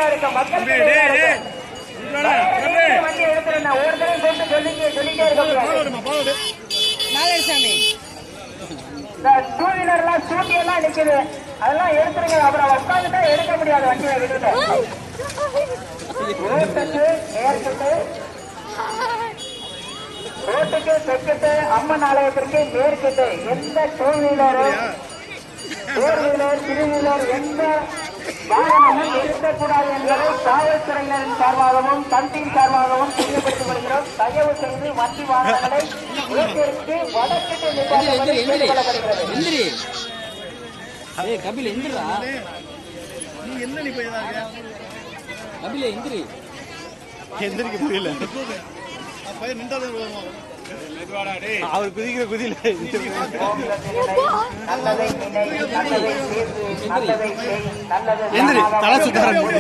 மக்கள் வண்டி எடுத்துருந்தேன் ஒருத்தரையும் கொண்டு சொல்லிட்டே இருக்க நாகேசாமி டூ வீலர்லாம் ஸ்கூட்டி எல்லாம் நிக்குது அதெல்லாம் எடுத்துருங்க அப்புறம் உட்காந்துட்டா எடுக்க முடியாது வண்டியை விட்டுட்டு ரோட்டுக்கு நேர்கிட்டு ரோட்டுக்கு தெற்கிட்டு அம்மன் ஆலயத்திற்கு மேற்கிட்டு எந்த டூ வீலரும் போர் வீலர் திரு வீலர் எந்த வாகனமும் நிறுத்தக்கூடாது என்பதை காவல்துறையினரின் சார்பாகவும் தந்தியின் சார்பாகவும் தெரியப்படுத்திக் கொள்கிறோம். தயவு செய்து வண்டி வாகனங்களை ரோட்டிற்கு வடக்கிட்டு அவர் குதிக்கிற குதியில நல்லதை நல்லதை தலை சுத்தாரன்